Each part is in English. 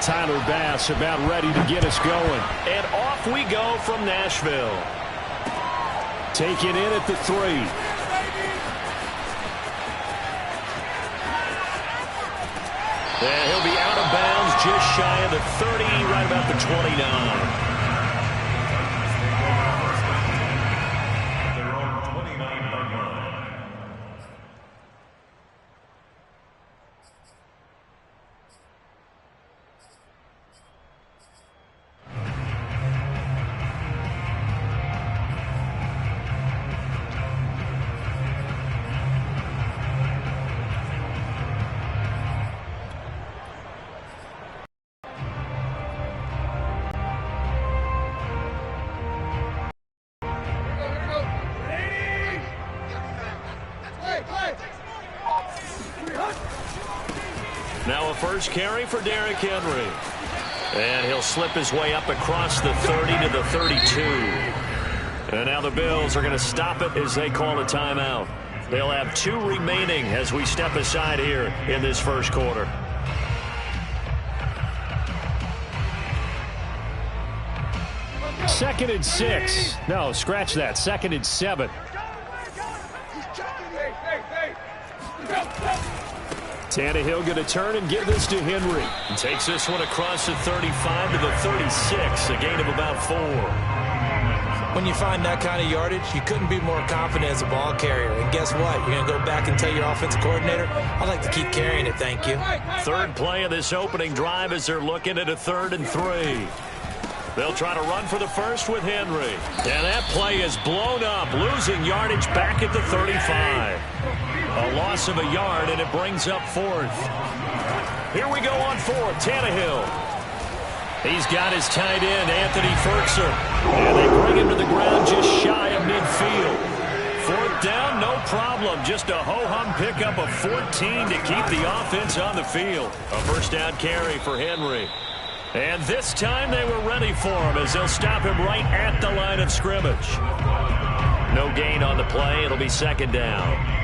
Tyler Bass about ready to get us going. And off we go from Nashville. Taking in at the 3. And he'll be out of bounds just shy of the 30, right about the 29. Now a first carry for Derrick Henry. And he'll slip his way up across the 30 to the 32. And now the Bills are going to stop it as they call a timeout. They'll have 2 remaining as we step aside here in this first quarter. Second and 6. No, scratch that. Second and 7. Tannehill going to turn and give this to Henry. And takes this one across the 35 to the 36, a gain of about 4. When you find that kind of yardage, you couldn't be more confident as a ball carrier. And guess what? You're going to go back and tell your offensive coordinator, I'd like to keep carrying it, thank you. Third play of this opening drive as they're looking at a 3rd and 3. They'll try to run for the first with Henry. And that play is blown up, losing yardage back at the 35. A loss of a yard, and it brings up 4th. Here we go on 4th. Tannehill. He's got his tight end, Anthony Firkser. And they bring him to the ground just shy of midfield. 4th down, no problem. Just a ho-hum pickup of 14 to keep the offense on the field. A first down carry for Henry. And this time they were ready for him as they'll stop him right at the line of scrimmage. No gain on the play. It'll be 2nd down.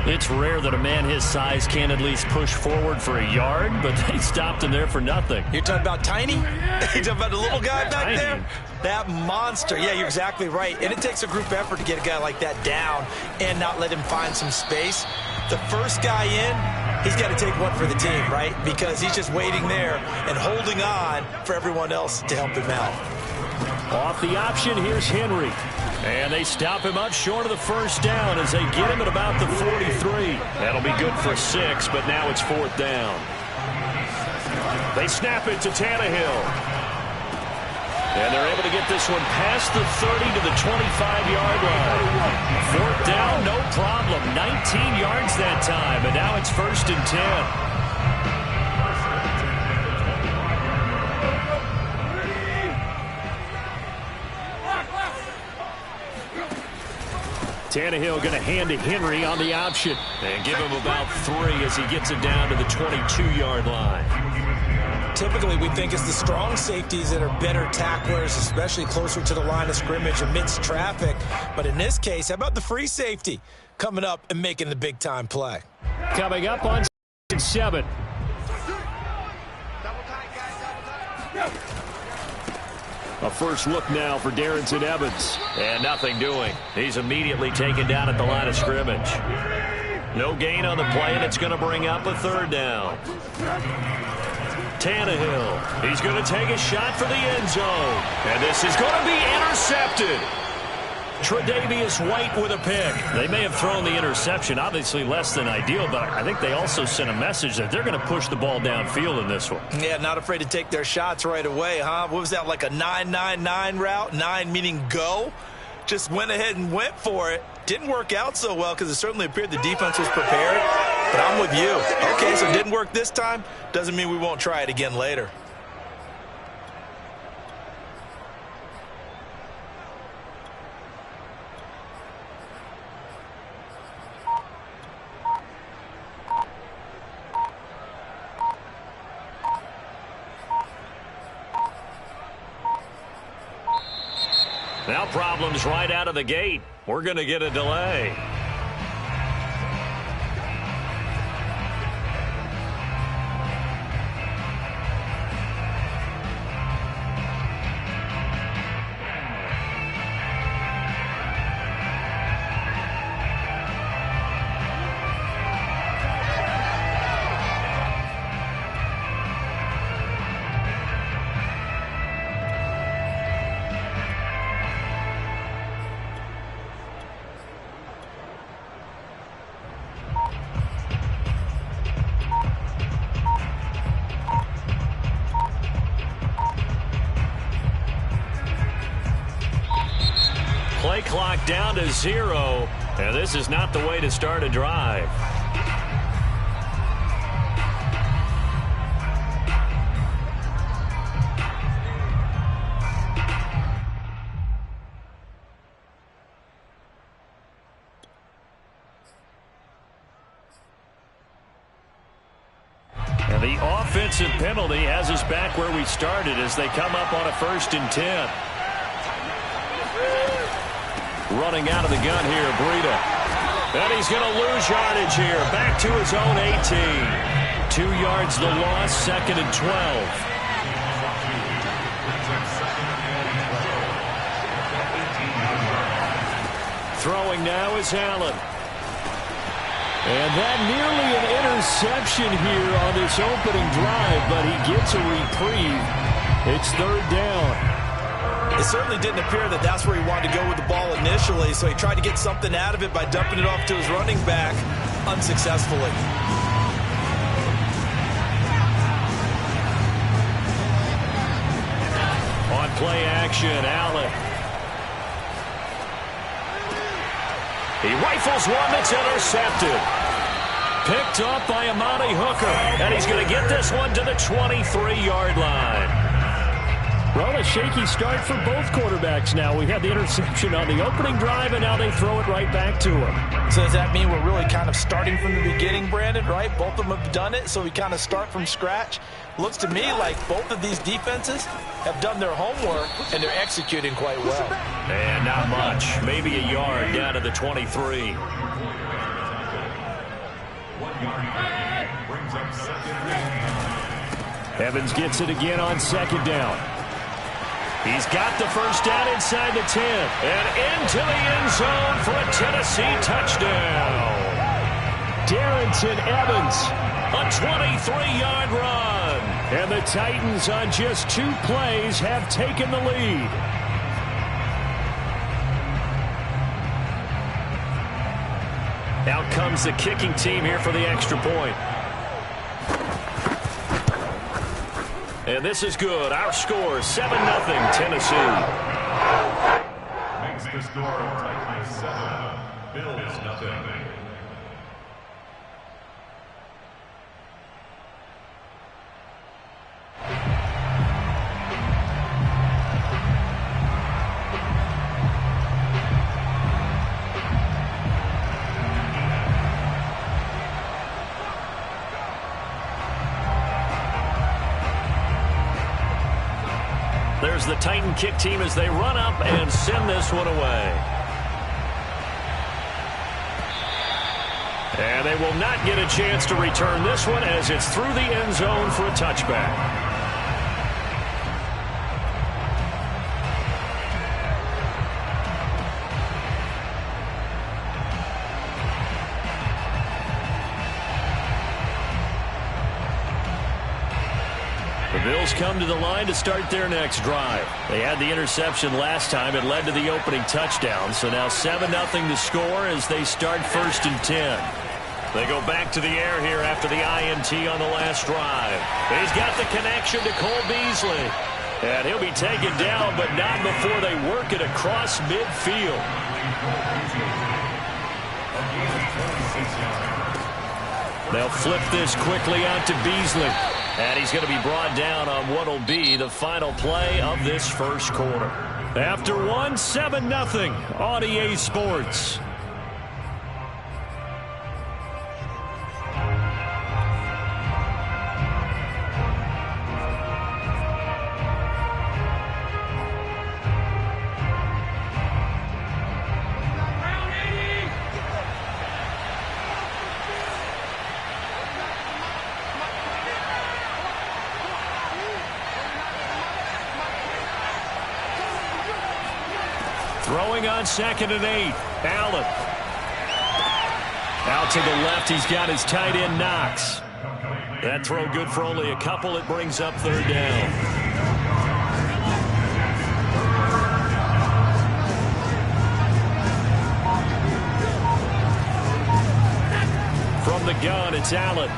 It's rare that a man his size can at least push forward for a yard, but they stopped him there for nothing. You're talking about Tiny? You're talking about the little guy back Tiny. there? That monster. Yeah, you're exactly right. And it takes a group effort to get a guy like that down and not let him find some space. The first guy in, he's got to take one for the team, right? Because he's just waiting there and holding on for everyone else to help him out. Off the option, here's Henry. And they stop him up short of the first down as they get him at about the 43. That'll be good for 6, but now it's 4th down. They snap it to Tannehill. And they're able to get this one past the 30 to the 25-yard line. 4th down, no problem. 19 yards that time, and now it's 1st and 10. Tannehill going to hand to Henry on the option. And give him about 3 as he gets it down to the 22-yard line. Typically, we think it's the strong safeties that are better tacklers, especially closer to the line of scrimmage amidst traffic. But in this case, how about the free safety coming up and making the big-time play? Coming up on 7. A first look now for Darrynton Evans. And nothing doing. He's immediately taken down at the line of scrimmage. No gain on the play, and it's going to bring up a 3rd down. Tannehill. He's going to take a shot for the end zone. And this is going to be intercepted. Tre'Davious White with a pick. They may have thrown the interception, obviously less than ideal, but I think they also sent a message that they're going to push the ball downfield in this one. Yeah, not afraid to take their shots right away, huh? What was that, like a 9-9-9 route? 9 meaning go? Just went ahead and went for it. Didn't work out so well because it certainly appeared the defense was prepared. But I'm with you. Okay, so it didn't work this time. Doesn't mean we won't try it again later. Now problems right out of the gate. We're going to get a delay. clock down to 0. And this is not the way to start a drive. And the offensive penalty has us back where we started as they come up on a 1st and 10. Running out of the gun here, Breida. And he's going to lose yardage here. Back to his own 18. 2 yards the loss, 2nd and 12. Throwing now is Allen. And that nearly an interception here on this opening drive, but he gets a reprieve. It's 3rd down. It certainly didn't appear that that's where he wanted to go with the ball initially, so he tried to get something out of it by dumping it off to his running back unsuccessfully. On play action, Allen. He rifles one that's intercepted. Picked up by Amani Hooker. And he's going to get this one to the 23-yard line. Well, a shaky start for both quarterbacks now. We had the interception on the opening drive, and now they throw it right back to him. So does that mean we're really kind of starting from the beginning, Brandon, right? Both of them have done it, so we kind of start from scratch. Looks to me like both of these defenses have done their homework, and they're executing quite well. And not much. Maybe a yard down to the 23. Evans gets it again on 2nd down. He's got the first down inside the 10. And into the end zone for a Tennessee touchdown. Darrynton Evans. A 23-yard run. And the Titans on just 2 plays have taken the lead. Out comes the kicking team here for the extra point. And this is good. Our score, 7-0 Tennessee. Makes the score Titans 7, Bills nothing. There's the Titan kick team as they run up and send this one away. And they will not get a chance to return this one as it's through the end zone for a touchback. The Bills come to the line to start their next drive. They had the interception last time. It led to the opening touchdown. So now 7-0 to score as they start 1st and 10. They go back to the air here after the INT on the last drive. He's got the connection to Cole Beasley. And he'll be taken down, but not before they work it across midfield. They'll flip this quickly out to Beasley. And he's going to be brought down on what will be the final play of this first quarter. After 7-0 on EA Sports. Throwing on 2nd and 8. Allen. Out to the left, he's got his tight end, Knox. That throw good for only a couple. It brings up 3rd down. From the gun, it's Allen.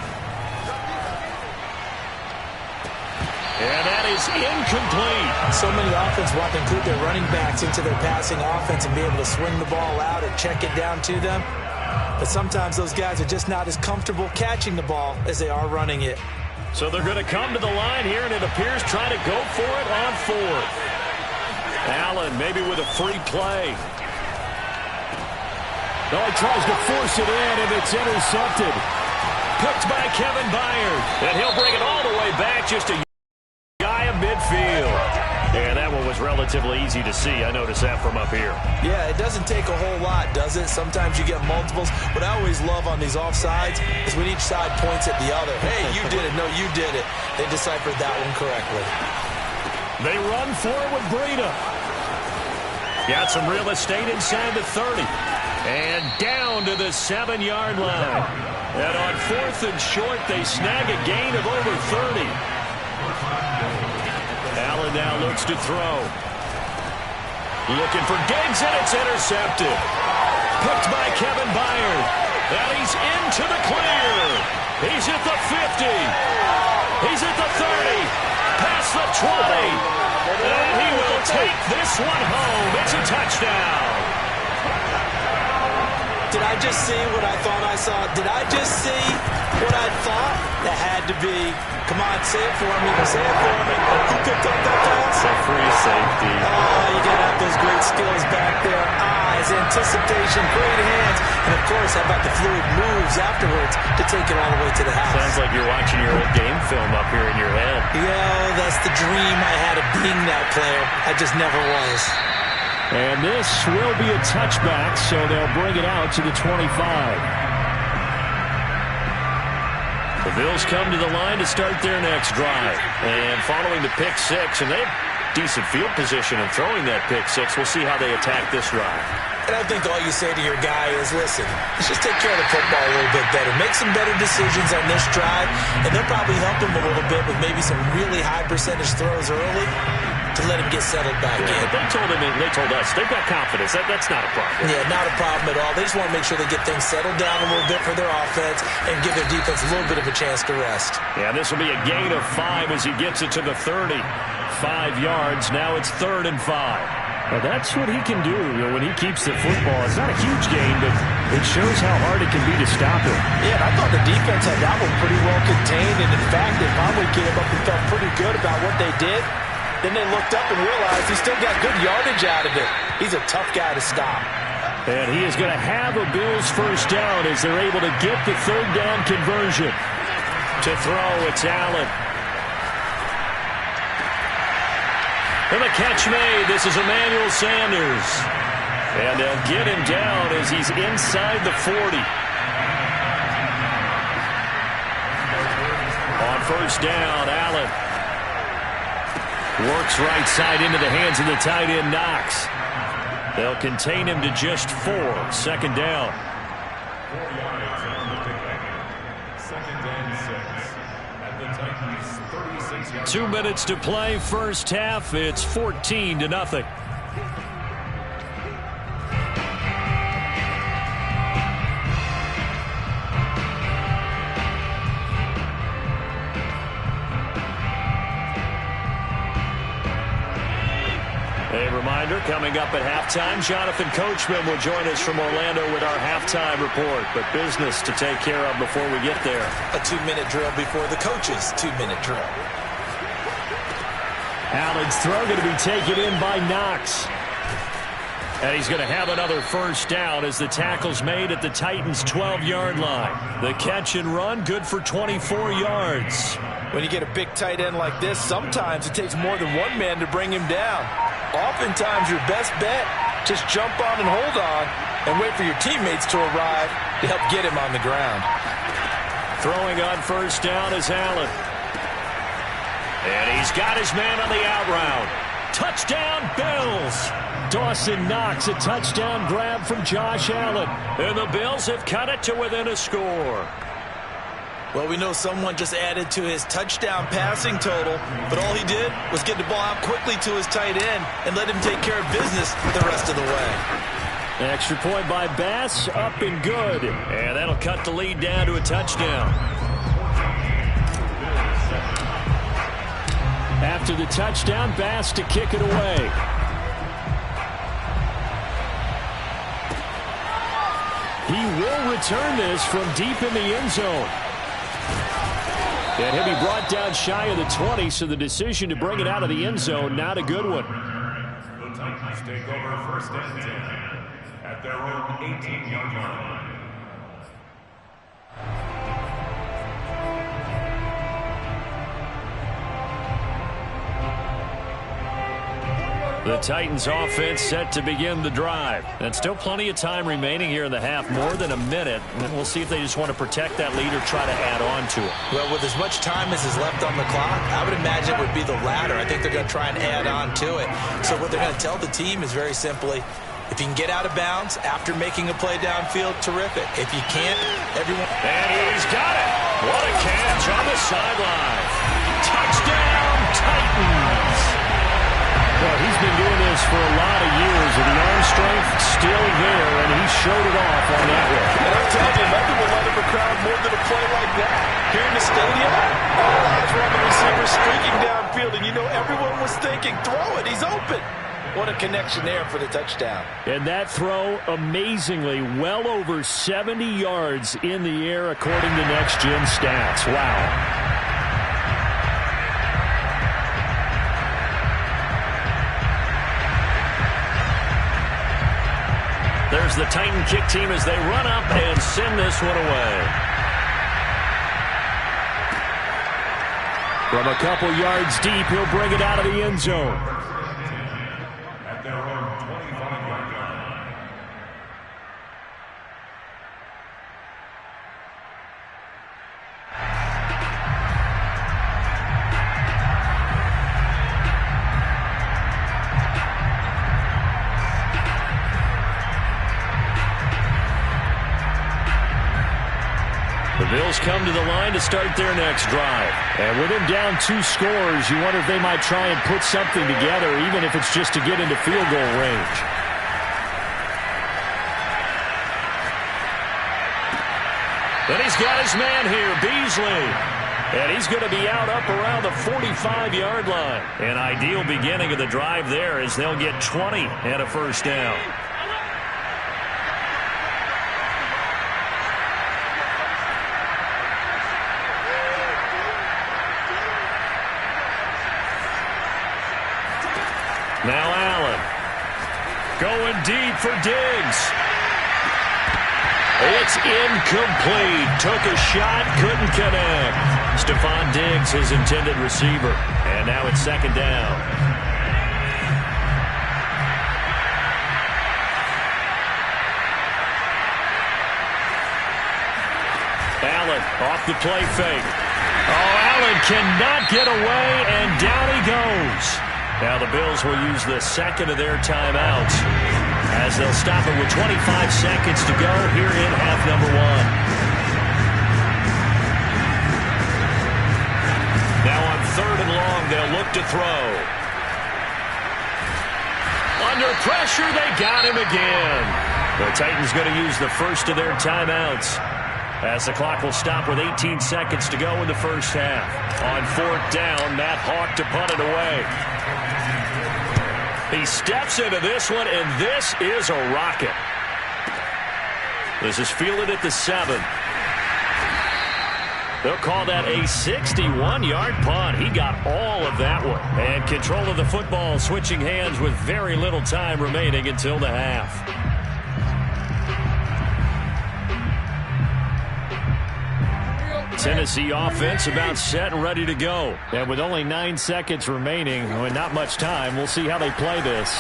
And that is incomplete. So many offenses want to include their running backs into their passing offense and be able to swing the ball out or check it down to them. But sometimes those guys are just not as comfortable catching the ball as they are running it. So they're going to come to the line here, and it appears trying to go for it on fourth. Allen maybe with a free play. Oh, he tries to force it in, and it's intercepted. Picked by Kevin Byard. And he'll bring it all the way back just a guy in midfield. And that one was relatively easy to see. I noticed that from up here. Yeah, it doesn't take a whole lot, does it? Sometimes you get multiples. What I always love on these offsides is when each side points at the other. Hey, you did it. No, you did it. They deciphered that one correctly. They run for it with Breida. Got some real estate inside the 30. And down to the 7-yard line. And on fourth and short, they snag a gain of over 30. Allen now looks to throw. Looking for Diggs, and it's intercepted. Picked by Kevin Byard. And he's into the clear. He's at the 50. He's at the 30. Past the 20. And he will take this one home. It's a touchdown. Did I just see what I thought I saw? Did I just see what I thought? That had to be. Come on, say it for me. Say it for me. Who picked up that pass? A free safety. Oh, you got to have those great skills back there. Eyes, anticipation, great hands. And, of course, how about the fluid moves afterwards to take it all the way to the house? Sounds like you're watching your old game film up here in your head. Yeah, that's the dream I had of being that player. I just never was. And this will be a touchback, so they'll bring it out to the 25. The Bills come to the line to start their next drive. And following the pick six, and they have decent field position in throwing that pick six. We'll see how they attack this drive. And I think all you say to your guy is, listen, let's just take care of the football a little bit better. Make some better decisions on this drive, and they'll probably help him a little bit with maybe some really high percentage throws early to let him get settled back in. But they told him, and they told us, they've got confidence. That's not a problem. Yeah, not a problem at all. They just want to make sure they get things settled down a little bit for their offense and give their defense a little bit of a chance to rest. Yeah, this will be a gain of 5 as he gets it to the 30. 5 yards. Now it's 3rd and 5. Well, that's what he can do when he keeps the football. It's not a huge gain, but it shows how hard it can be to stop him. Yeah, and I thought the defense had that one pretty well contained, and in fact, they probably came up and felt pretty good about what they did. Then they looked up and realized he still got good yardage out of it. He's a tough guy to stop. And he is going to have a Bills first down as they're able to get the 3rd down conversion. To throw, it's Allen. And the catch made. This is Emmanuel Sanders. And they'll get him down as he's inside the 40. On first down, Allen works right side into the hands of the tight end, Knox. They'll contain him to just 4. 2nd down. 4 yards on the pickup. 2nd and 6. At the Titans' 36-yard 2 minutes to play, first half. It's 14-0. A reminder, coming up at halftime, Jonathan Coachman will join us from Orlando with our halftime report. But business to take care of before we get there. A 2-minute drill before the coach's 2-minute drill. Allen's throw going to be taken in by Knox. And he's going to have another first down as the tackle's made at the Titans' 12-yard line. The catch and run, good for 24 yards. When you get a big tight end like this, sometimes it takes more than one man to bring him down. Oftentimes, your best bet, just jump on and hold on and wait for your teammates to arrive to help get him on the ground. Throwing on first down is Allen. And he's got his man on the out route. Touchdown, Bills. Dawson Knox, a touchdown grab from Josh Allen. And the Bills have cut it to within a score. Well, we know someone just added to his touchdown passing total, but all he did was get the ball out quickly to his tight end and let him take care of business the rest of the way. An extra point by Bass, up and good. And that'll cut the lead down to a touchdown. After the touchdown, Bass to kick it away. He will return this from deep in the end zone. And he'll be brought down shy of the 20, so the decision to bring it out of the end zone, not a good one. The Titans take over first and 10 at their own 18-yard line. The Titans offense set to begin the drive. And still plenty of time remaining here in the half, more than a minute. And we'll see if they just want to protect that lead or try to add on to it. Well, with as much time as is left on the clock, I would imagine it would be the latter. I think they're going to try and add on to it. So what they're going to tell the team is very simply, if you can get out of bounds after making a play downfield, terrific. If you can't, everyone... And he's got it. What a catch on the sideline. Touchdown, Titans. Well, he's been doing this for a lot of years, and the arm strength still there, and he showed it off on that one. And I'm telling you, nothing will light up a crowd more than a play like that. Here in the stadium, all eyes were on the receiver streaking downfield, and you know everyone was thinking, throw it, he's open. What a connection there for the touchdown. And that throw, amazingly, well over 70 yards in the air, according to Next Gen Stats. Wow. There's the Titan kick team as they run up and send this one away. From a couple yards deep, he'll bring it out of the end zone. At their own 25-yard line. The Bills come to the line to start their next drive. And with him down 2 scores, you wonder if they might try and put something together, even if it's just to get into field goal range. But he's got his man here, Beasley. And he's going to be out up around the 45-yard line. An ideal beginning of the drive there as they'll get 20 and a first down. Now Allen going deep for Diggs. It's incomplete. Took a shot, couldn't connect. Stephon Diggs, his intended receiver. And now it's second down. Allen off the play fake. Oh, Allen cannot get away, and down he goes. Now the Bills will use the second of their timeouts as they'll stop it with 25 seconds to go here in half number 1. Now on 3rd and long, they'll look to throw. Under pressure, they got him again. The Titans going to use the first of their timeouts as the clock will stop with 18 seconds to go in the first half. On 4th down, Matt Hawk to punt it away. He steps into this one, and this is a rocket. This is fielded at the 7. They'll call that a 61-yard punt. He got all of that one. And control of the football switching hands with very little time remaining until the half. Tennessee offense about set and ready to go. And with only 9 seconds remaining, and not much time, we'll see how they play this.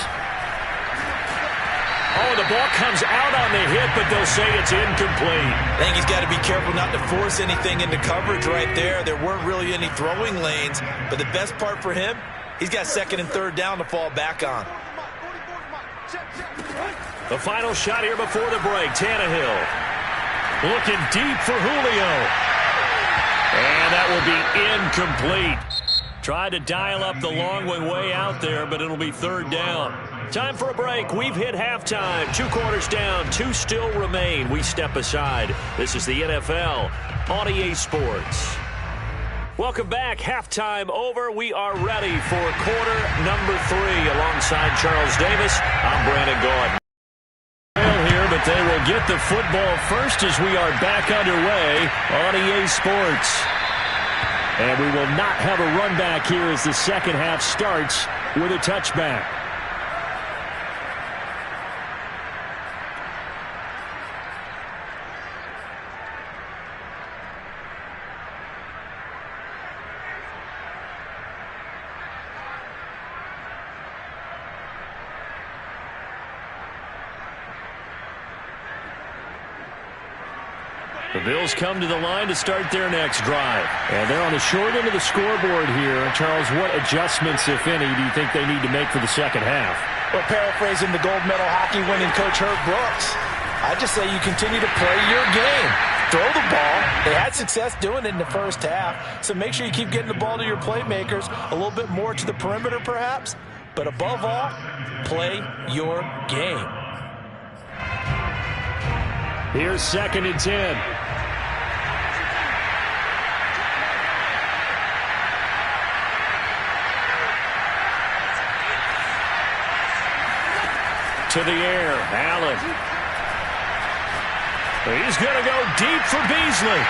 Oh, the ball comes out on the hit, but they'll say it's incomplete. I think he's got to be careful not to force anything into coverage right there. There weren't really any throwing lanes, but the best part for him, he's got 2nd and 3rd down to fall back on. The final shot here before the break, Tannehill. Looking deep for Julio. And that will be incomplete. Tried to dial up the long one way out there, but it'll be 3rd down. Time for a break. We've hit halftime. 2 quarters down. 2 still remain. We step aside. This is the NFL on EA Sports. Welcome back. Halftime over. We are ready for quarter number 3. Alongside Charles Davis, I'm Brandon Gaudin. Here, but they will get the football first as we are back underway on EA Sports. And we will not have a run back here as the second half starts with a touchback. The Bills come to the line to start their next drive. And they're on the short end of the scoreboard here. Charles, what adjustments, if any, do you think they need to make for the second half? Well, paraphrasing the gold medal hockey winning coach Herb Brooks, I just say you continue to play your game. Throw the ball. They had success doing it in the first half. So make sure you keep getting the ball to your playmakers, a little bit more to the perimeter perhaps. But above all, play your game. Here's 2nd and 10. To the air, Allen. He's going to go deep for Beasley.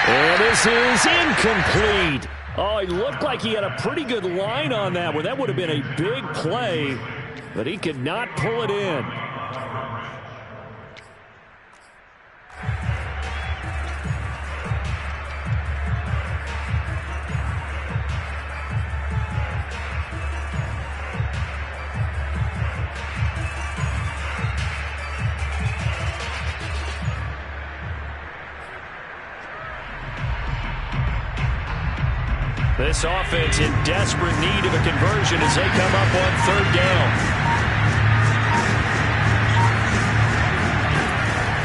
And this is incomplete. Oh, he looked like he had a pretty good line on that one. That would have been a big play, but he could not pull it in. This offense in desperate need of a conversion as they come up on 3rd down.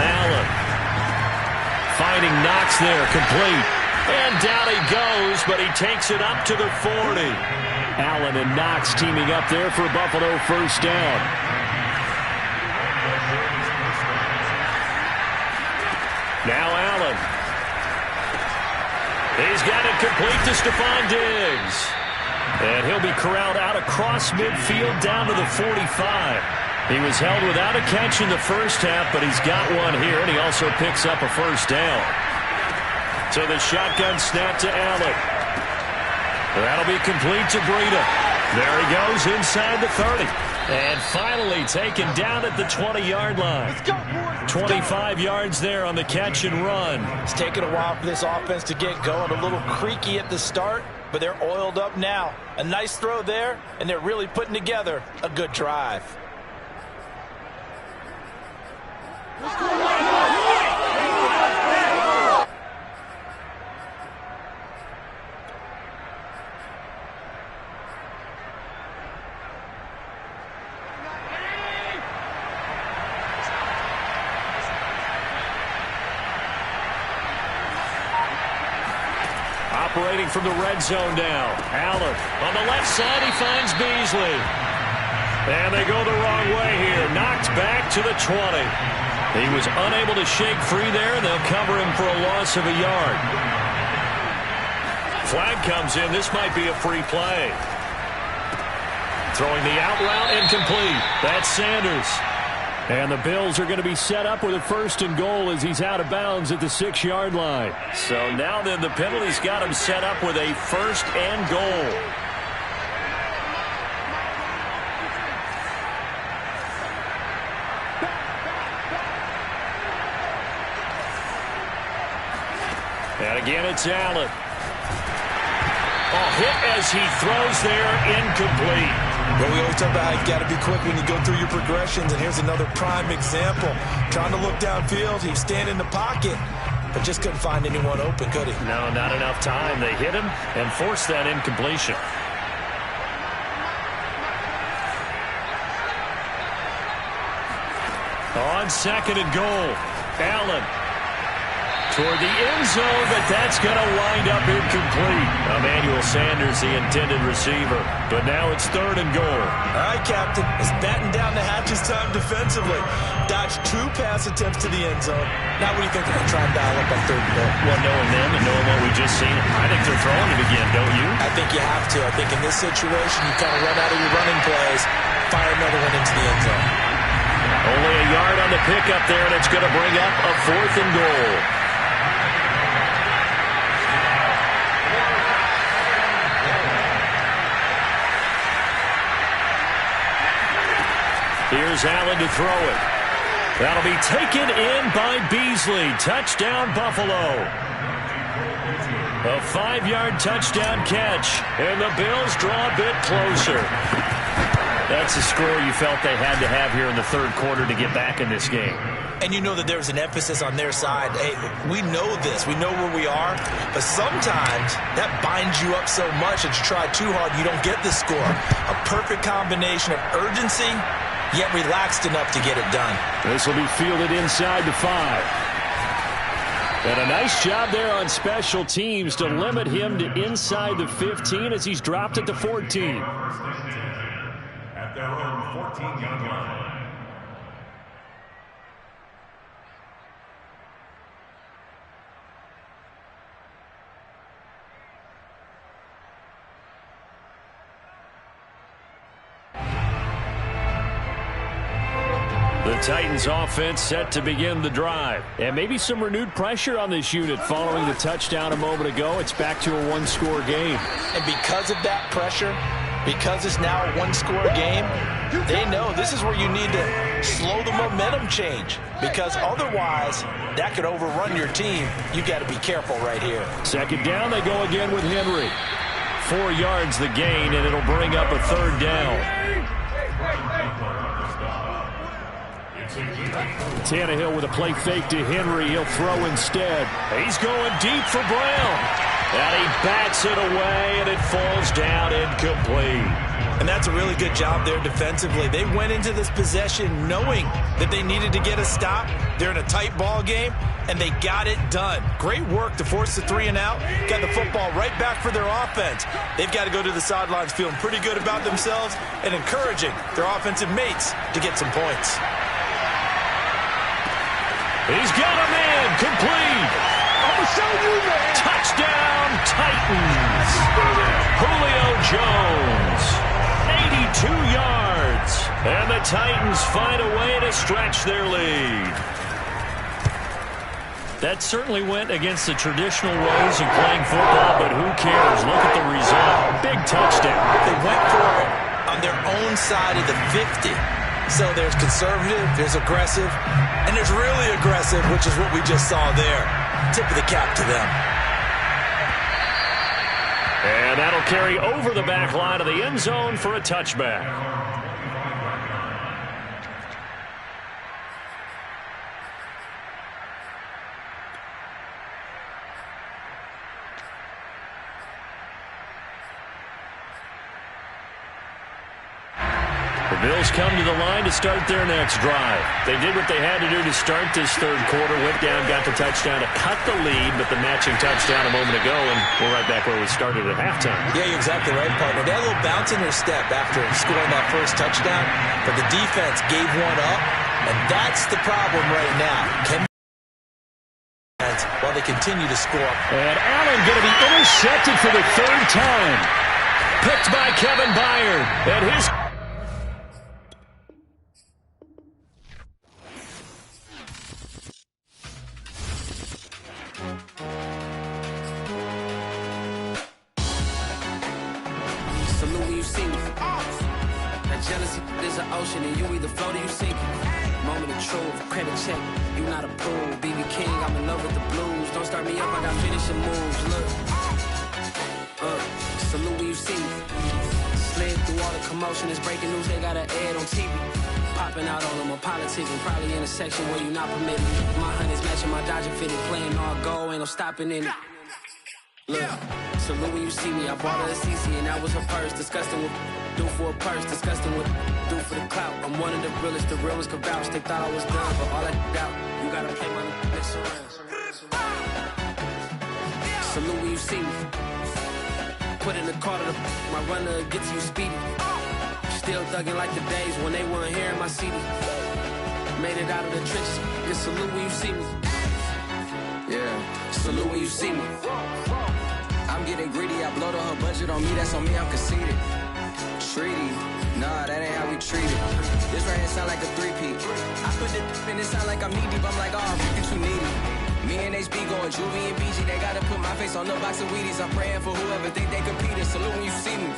Allen finding Knox there, complete. And down he goes, but he takes it up to the 40. Allen and Knox teaming up there for Buffalo 1st down. Now Allen. He's got it complete to Stephon Diggs. And he'll be corralled out across midfield down to the 45. He was held without a catch in the first half, but he's got one here, and he also picks up a 1st down. So the shotgun snap to Allen. That'll be complete to Breida. There he goes inside the 30. And finally taken down at the 20-yard line. 25 yards there on the catch and run. It's taken a while for this offense to get going. A little creaky at the start, but they're oiled up now. A nice throw there, and they're really putting together a good drive. Operating from the red zone now. Allen on the left side, he finds Beasley. And they go the wrong way here. Knocked back to the 20. He was unable to shake free there, and they'll cover him for a loss of a yard. Flag comes in. This might be a free play. Throwing the out route incomplete. That's Sanders. And the Bills are going to be set up with a 1st and goal as he's out of bounds at the 6-yard line. So now then the penalty's got him set up with a 1st and goal. And again it's Allen. Oh, hit as he throws there, incomplete. Well, we always talk about how you got to be quick when you go through your progressions, and here's another prime example. Trying to look downfield, he's standing in the pocket, but just couldn't find anyone open, could he? No, not enough time. They hit him and forced that incompletion. On 2nd and goal, Allen. toward the end zone, but that's going to wind up incomplete. Emmanuel Sanders, the intended receiver. But now it's 3rd and goal. All right, Captain. It's batten down the hatches time defensively. Dodged 2 pass attempts to the end zone. Now what do you think they're going to try and dial up on 3rd and goal? Well, knowing them and knowing what we just seen, I think they're throwing it again, don't you? I think you have to. I think in this situation, you kind of run out of your running plays, fire another one into the end zone. Only a yard on the pickup there, and it's going to bring up a 4th and goal. Here's Allen to throw it. That'll be taken in by Beasley. Touchdown, Buffalo. A 5-yard touchdown catch, and the Bills draw a bit closer. That's the score you felt they had to have here in the 3rd quarter to get back in this game. And you know that there's an emphasis on their side. Hey, we know this. We know where we are. But sometimes that binds you up so much that you try too hard, you don't get the score. A perfect combination of urgency, yet relaxed enough to get it done. This will be fielded inside the 5. And a nice job there on special teams to limit him to inside the 15 as he's dropped it to 14. At their own 14-yard line. The Titans offense set to begin the drive. And maybe some renewed pressure on this unit following the touchdown a moment ago. It's back to a 1-score game. And because of that pressure, because it's now a 1-score game, they know this is where you need to slow the momentum change. Because otherwise, that could overrun your team. You've got to be careful right here. 2nd down, they go again with Henry. 4 yards the gain, and it'll bring up a 3rd down. Tannehill with a play fake to Henry. He'll throw instead. He's going deep for Brown. And he bats it away, and it falls down incomplete. And that's a really good job there defensively. They went into this possession knowing that they needed to get a stop. They're in a tight ball game, and they got it done. Great work to force the 3 and out. Got the football right back for their offense. They've got to go to the sidelines feeling pretty good about themselves and encouraging their offensive mates to get some points. He's got a man, complete. I'm going to show you, man. Touchdown, Titans. Julio Jones, 82 yards. And the Titans find a way to stretch their lead. That certainly went against the traditional ways of playing football, but who cares? Look at the result. Big touchdown. They went for it on their own side of the 50. So there's conservative, there's aggressive, and there's really aggressive, which is what we just saw there. Tip of the cap to them. And that'll carry over the back line of the end zone for a touchback. The Bills come to the line to start their next drive. They did what they had to do to start this 3rd quarter. Went down, got the touchdown to cut the lead, but the matching touchdown a moment ago, and we're right back where we started at halftime. Yeah, you're exactly right, partner. They had a little bounce in their step after scoring that first touchdown, but the defense gave one up, and that's the problem right now. While they continue to score. And Allen going to be intercepted for the 3rd time. Picked by Kevin Byard, and his... Jealousy is an ocean, and you either float or you sink. Moment of truth, credit check, you not approved. BB King, I'm in love with the blues. Don't start me up, I got finishing moves. Look, salute when you see me. Slid through all the commotion, it's breaking news. They got an ad on TV. Popping out on them, a politicking. Probably in a section where you not permitted. My honey's matching my Dodger fitted, playing all go, ain't no stopping in it. Look, salute when you see me. I bought her a CC, and that was her purse. Disgusting with. Do for a purse, disgusting what do for the clout. I'm one of the realest could vouch. They thought I was done, but all I out. You gotta play my next around. Salute when you see me. Put in the car to my runner, get to you speedy. Still thugging like the days when they weren't hearing my CD. Made it out of the trenches. Just salute when you see me. Yeah, salute when you see me. I'm getting greedy, I blow the whole budget on me, that's on me, I'm conceited. Treaty, nah, that ain't how we treat it. This right here sound like a three-peat. I put the in it sound like I'm knee-deep, I'm like, oh, you too needy. Me and HB going Juvie and BG, they gotta put my face on the box of Wheaties. I'm praying for whoever think they competed, salute when you see me.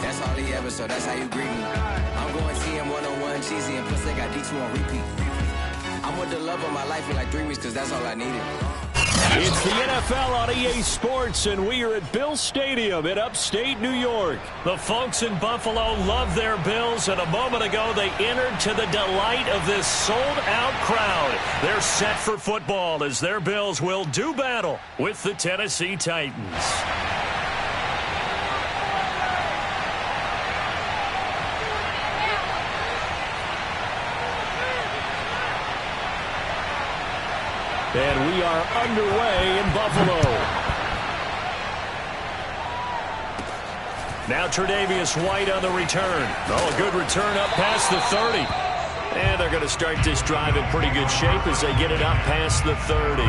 That's all he ever, so that's how you greet me. I'm going TM 101, cheesy, and plus they got D2 on repeat. I'm with the love of my life in like 3 weeks, cause that's all I needed. It's the NFL on EA Sports, and we are at Bill Stadium in upstate New York. The folks in Buffalo love their Bills, and a moment ago they entered to the delight of this sold-out crowd. They're set for football as their Bills will do battle with the Tennessee Titans. And we are underway in Buffalo. Now Tre'Davious White on the return. Oh, a good return up past the 30. And they're going to start this drive in pretty good shape as they get it up past the 30.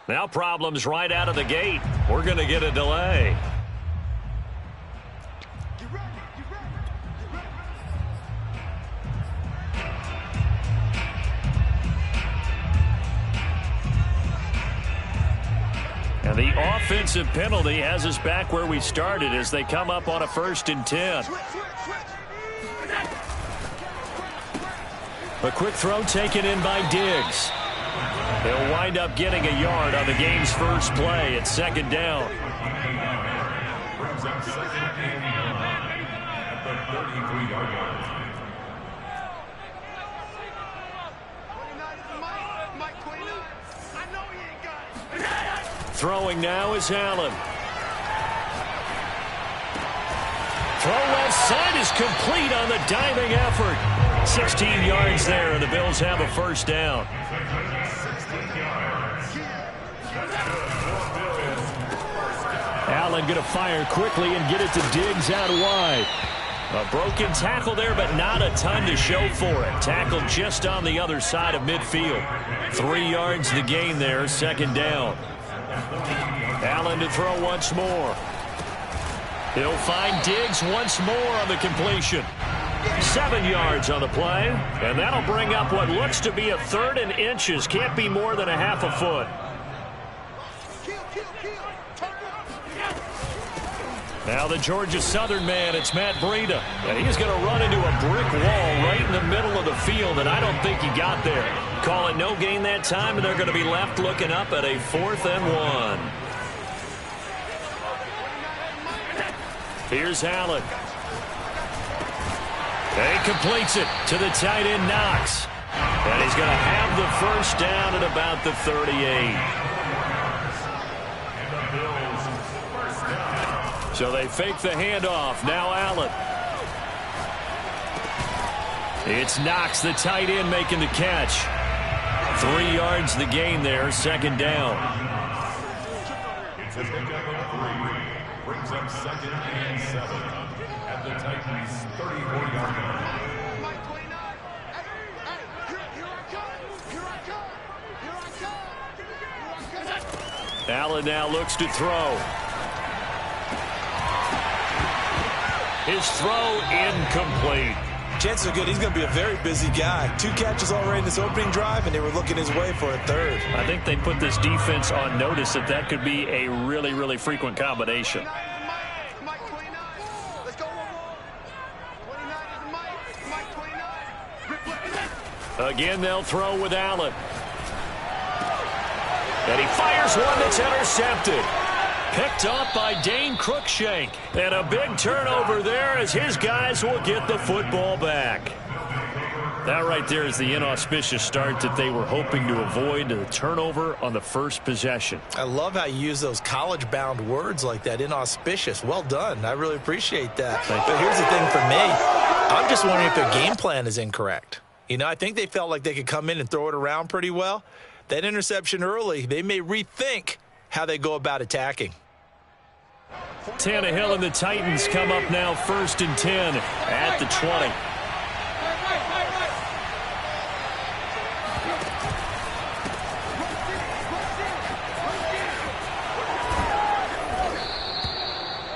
Now problems right out of the gate. We're going to get a delay. And the offensive penalty has us back where we started as they come up on a 1st and 10. A quick throw taken in by Diggs. They'll wind up getting a yard on the game's first play at 2nd down. Brings up 2nd and 9 at the 33-yard line. Throwing now is Allen. Throw left side is complete on the diving effort. 16 yards there, and the Bills have a 1st down. Allen going to fire quickly and get it to Diggs out wide. A broken tackle there, but not a ton to show for it. Tackled just on the other side of midfield. 3 yards the gain there, 2nd down. Allen to throw once more. He'll find Diggs once more on the completion. 7 yards on the play, and that'll bring up what looks to be a 3rd and inches. Can't be more than a half a foot. Now the Georgia Southern man, it's Matt Breida. And he's going to run into a brick wall right in the middle of the field, and I don't think he got there. Call it no gain that time, and they're going to be left looking up at a 4th and 1. Here's Allen. And he completes it to the tight end, Knox. And he's going to have the 1st down at about the 38. So they fake the handoff. Now Allen. It's Knox, the tight end, making the catch. 3 yards the gain there, 2nd down. It's a pickup of 3. Brings up 2nd and 7 at the Titans' 34-yard line. Allen now looks to throw. His throw incomplete. Chances are good. He's going to be a very busy guy. 2 catches already in this opening drive, and they were looking his way for a 3rd. I think they put this defense on notice that could be a really, really frequent combination. Again, they'll throw with Allen. And he fires one that's intercepted. Picked up by Dane Cruikshank. And a big turnover there as his guys will get the football back. That right there is the inauspicious start that they were hoping to avoid, the turnover on the first possession. I love how you use those college-bound words like that, inauspicious. Well done. I really appreciate that. But here's the thing for me. I'm just wondering if their game plan is incorrect. You know, I think they felt like they could come in and throw it around pretty well. That interception early, they may rethink how they go about attacking. Tannehill and the Titans come up now 1st and 10 at the 20.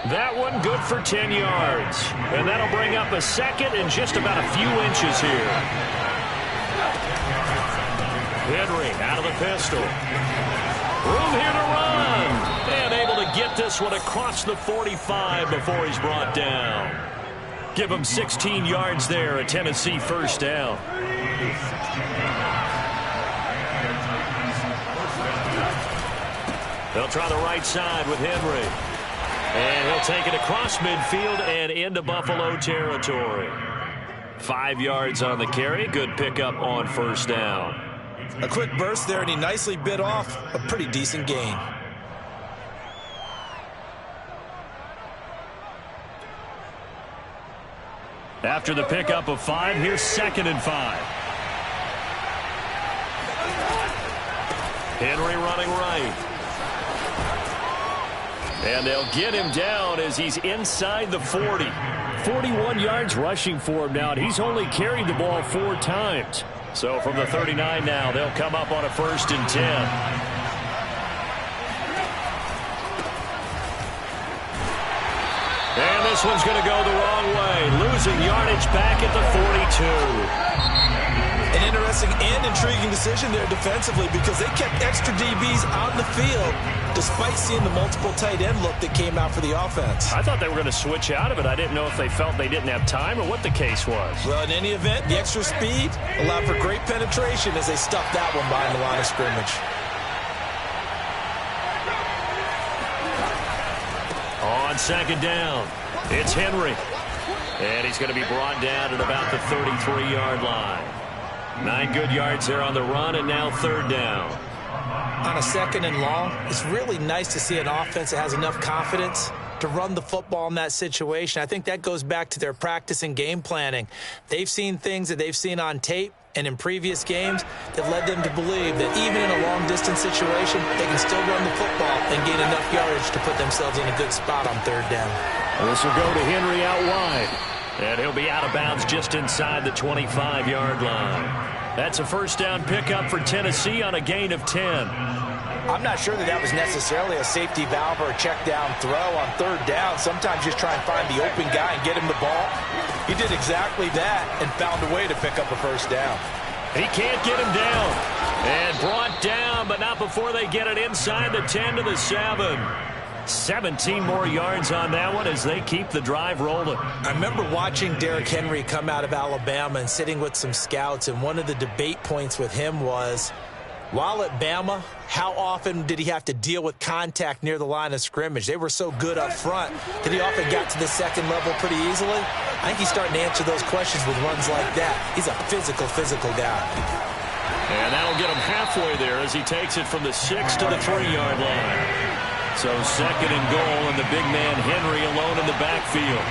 That one good for 10 yards. And that'll bring up a second and just about a few inches here. Henry out of the pistol. Room here to run. And able to get this one across the 45 before he's brought down. Give him 16 yards there, a Tennessee first down. They'll try the right side with Henry. And he'll take it across midfield and into Buffalo territory. 5 yards on the carry. Good pickup on first down. A quick burst there, and he nicely bit off a pretty decent gain. After the pickup of 5, here's 2nd and 5. Henry running right. And they'll get him down as he's inside the 40. 41 yards rushing for him now, and he's only carried the ball 4 times. So from the 39 now, they'll come up on a 1st and 10. And this one's going to go the wrong way. Losing yardage back at the 42. An interesting and intriguing decision there defensively because they kept extra DBs on the field despite seeing the multiple tight end look that came out for the offense. I thought they were going to switch out of it. I didn't know if they felt they didn't have time or what the case was. Well, in any event, the extra speed allowed for great penetration as they stuffed that one behind the line of scrimmage. On 2nd down, it's Henry. And he's going to be brought down at about the 33-yard line. 9 good yards there on the run, and now 3rd down. On a 2nd and long, it's really nice to see an offense that has enough confidence to run the football in that situation. I think that goes back to their practice and game planning. They've seen things that they've seen on tape and in previous games that led them to believe that even in a long-distance situation, they can still run the football and gain enough yardage to put themselves in a good spot on 3rd down. This will go to Henry out wide. And he'll be out of bounds just inside the 25-yard line. That's a first down pickup for Tennessee on a gain of 10. I'm not sure that was necessarily a safety valve or a check down throw on 3rd down. Sometimes just try and find the open guy and get him the ball. He did exactly that and found a way to pick up a first down. He can't get him down. And brought down, but not before they get it inside the 10 to the 7. 17 more yards on that one as they keep the drive rolling. I remember watching Derrick Henry come out of Alabama and sitting with some scouts, and one of the debate points with him was, while at Bama, how often did he have to deal with contact near the line of scrimmage? They were so good up front that he often got to the 2nd level pretty easily. I think he's starting to answer those questions with runs like that. He's a physical guy. And that'll get him halfway there as he takes it from the 6 to the 3-yard line. So 2nd and goal, and the big man Henry alone in the backfield.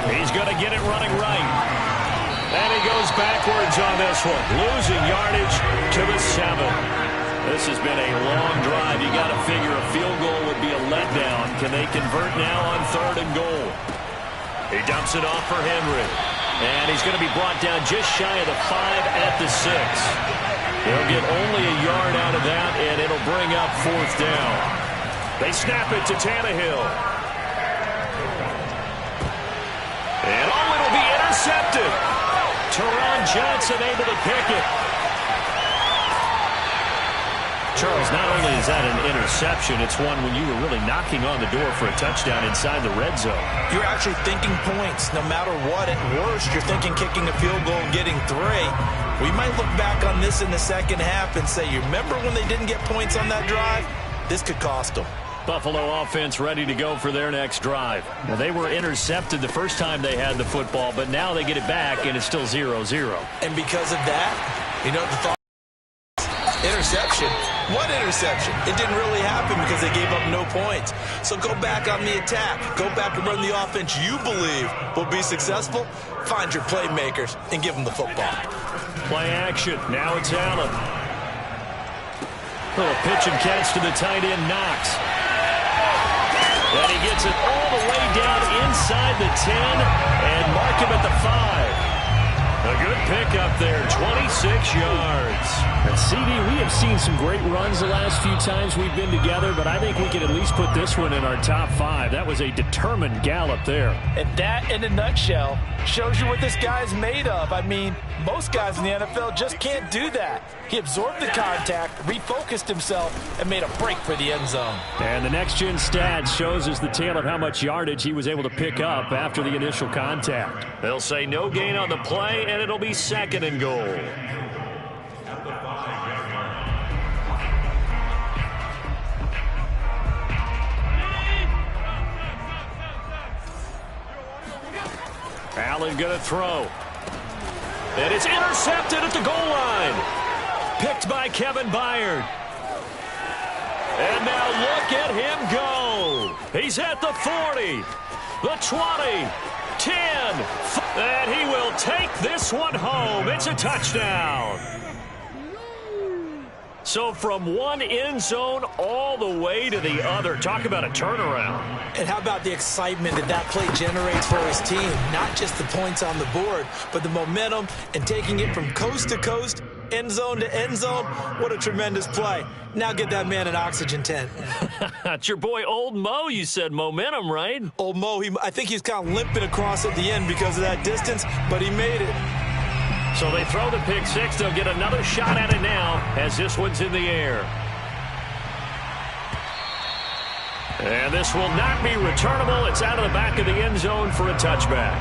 He's going to get it running right. And he goes backwards on this one, losing yardage to the 7. This has been a long drive. You got to figure a field goal would be a letdown. Can they convert now on 3rd and goal? He dumps it off for Henry. And he's going to be brought down just shy of the 5 at the 6. They'll get only a yard out of that, and it'll bring up 4th down. They snap it to Tannehill. And it'll be intercepted. Teron Johnson able to pick it. Charles, not only is that an interception, it's one when you were really knocking on the door for a touchdown inside the red zone. You're actually thinking points. No matter what, at worst, you're thinking kicking a field goal and getting 3. We might look back on this in the second half and say, you remember when they didn't get points on that drive? This could cost them. Buffalo offense ready to go for their next drive. Well, they were intercepted the first time they had the football, but now they get it back, and it's still 0-0. And because of that, you know, the thought interception. What interception? It didn't really happen because they gave up no points. So go back on the attack. Go back and run the offense you believe will be successful. Find your playmakers and give them the football. Play action. Now it's Allen. Little pitch and catch to the tight end, Knox. And he gets it all the way down inside the 10 and mark him at the 5. A good pickup there, 26 yards. And CD, we have seen some great runs the last few times we've been together, but I think we can at least put this one in our top 5. That was a determined gallop there. And that, in a nutshell, shows you what this guy's made of. I mean, most guys in the NFL just can't do that. He absorbed the contact, refocused himself, and made a break for the end zone. And the next-gen stats shows us the tale of how much yardage he was able to pick up after the initial contact. They'll say no gain on the play, and it'll be 2nd and goal. Allen going to throw. And it's intercepted at the goal line. Picked by Kevin Byard. And now look at him go. He's at the 40, the 20, 10. And he will take this one home. It's a touchdown. So from one end zone all the way to the other. Talk about a turnaround. And how about the excitement that play generates for his team? Not just the points on the board, but the momentum and taking it from coast to coast, end zone to end zone. What a tremendous play. Now get that man an oxygen tent. It's your boy Old Mo, you said. Momentum, right? Old Mo, I think he's kind of limping across at the end because of that distance, but he made it. So they throw the pick 6. They'll get another shot at it now as this one's in the air. And this will not be returnable. It's out of the back of the end zone for a touchback.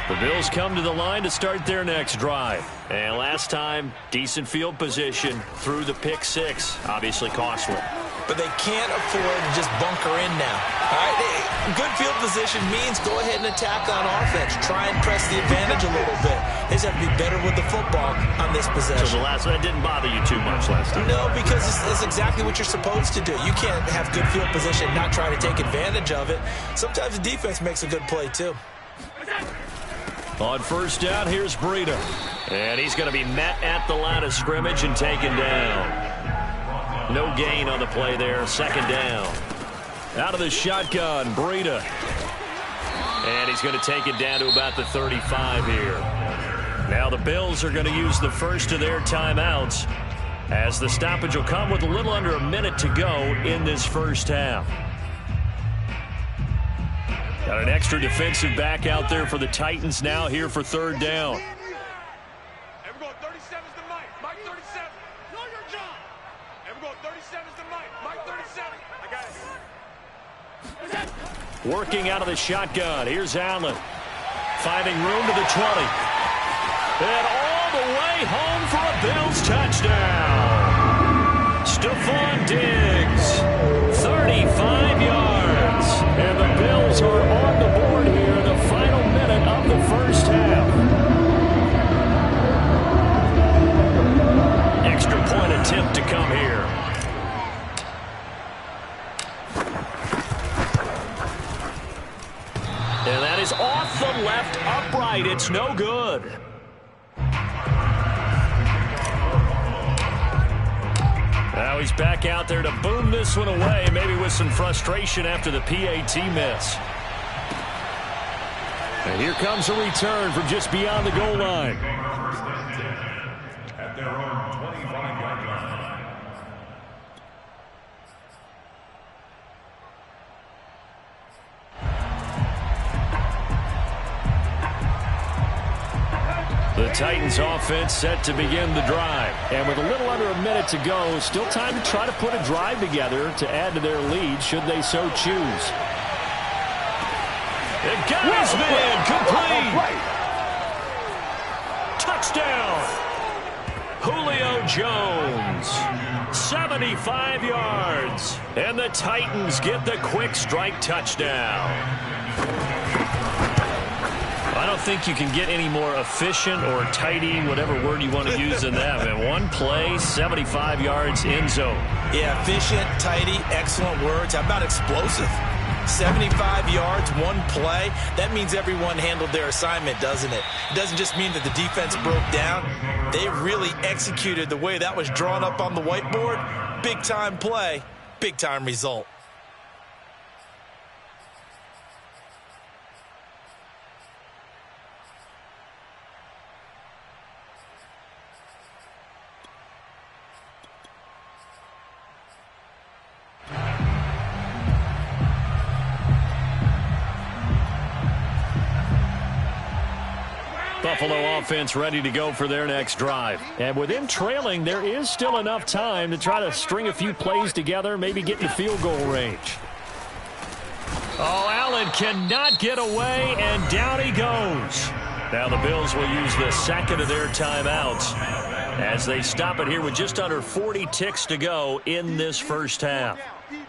The Bills come to the line to start their next drive. And last time, decent field position through the pick 6. Obviously costly. But they can't afford to just bunker in now. All right, good field position means go ahead and attack on offense. Try and press the advantage a little bit. They just have to be better with the football on this possession. So the last one didn't bother you too much last time? No, because it's exactly what you're supposed to do. You can't have good field position and not try to take advantage of it. Sometimes the defense makes a good play, too. On first down, here's Breida. And he's going to be met at the line of scrimmage and taken down. No gain on the play there. 2nd down. Out of the shotgun, Breida. And he's going to take it down to about the 35 here. Now the Bills are going to use the first of their timeouts, as the stoppage will come with a little under a minute to go in this first half. Got an extra defensive back out there for the Titans now here for 3rd down. And we're going 37's to Mike. Mike 37. Know your job. And we're going 37's to Mike. Mike 37. I got it. Working out of the shotgun. Here's Allen. Finding room to the 20. And all the way home for a Bills touchdown. Stephon Diggs. 35 yards. And the Bills are on the board here in the final minute of the first half. Extra point attempt to come here. And that is off the left upright. It's no good. Now he's back out there to boom this one away, maybe with some frustration after the PAT miss. And here comes a return from just beyond the goal line. At their own 25-yard line. The Titans offense set to begin the drive. And with a little under a minute to go, still time to try to put a drive together to add to their lead should they so choose. It got his man complete. Touchdown. Julio Jones. 75 yards. And the Titans get the quick strike touchdown. I don't think you can get any more efficient or tidy, whatever word you want to use in that. Man, one play, 75 yards, end zone. Yeah, efficient, tidy, excellent words. How about explosive? 75 yards, one play. That means everyone handled their assignment, doesn't it? It doesn't just mean that the defense broke down. They really executed the way that was drawn up on the whiteboard. Big-time play, big-time result. Buffalo offense ready to go for their next drive. And with them trailing, there is still enough time to try to string a few plays together, maybe get into field goal range. Oh, Allen cannot get away, and down he goes. Now the Bills will use the second of their timeouts as they stop it here with just under 40 ticks to go in this first half. And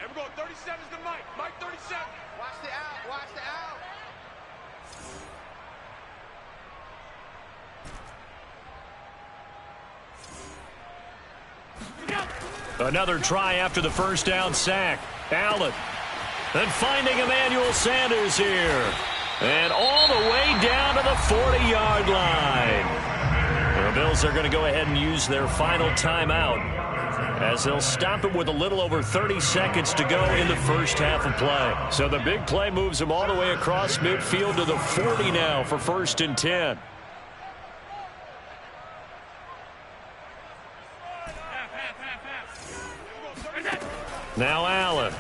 we're going 37's to Mike. Mike 37. Watch the out. Watch the out. Another try after the first down sack. Allen. Then finding Emmanuel Sanders here. And all the way down to the 40-yard line. The Bills are going to go ahead and use their final timeout as they'll stop it with a little over 30 seconds to go in the first half of play. So the big play moves them all the way across midfield to the 40 now for 1st and 10. Now Allen.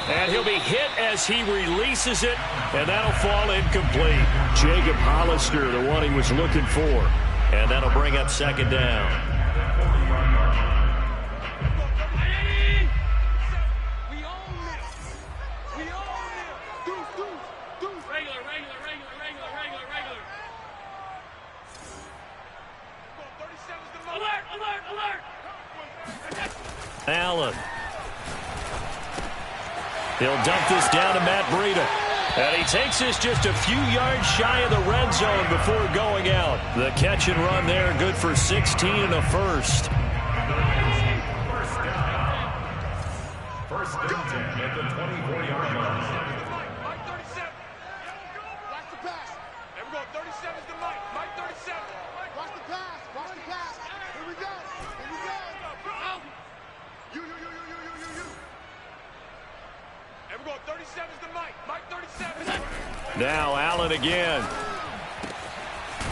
And he'll be hit as he releases it, and that'll fall incomplete. Jacob Hollister, the one he was looking for. And that'll bring up second down. Allen. He'll dump this down to Matt Breida. And he takes this just a few yards shy of the red zone before going out. The catch and run there, good for 16 and a first. First and 10 at the 24-yard line. Mike 37. Watch the pass. And we're going 37's to Mike. Mike 37. Watch the pass. Watch the pass. Here we go. Here we go. You. And we're going 37's to Mike. Mike 37. Now Allen again.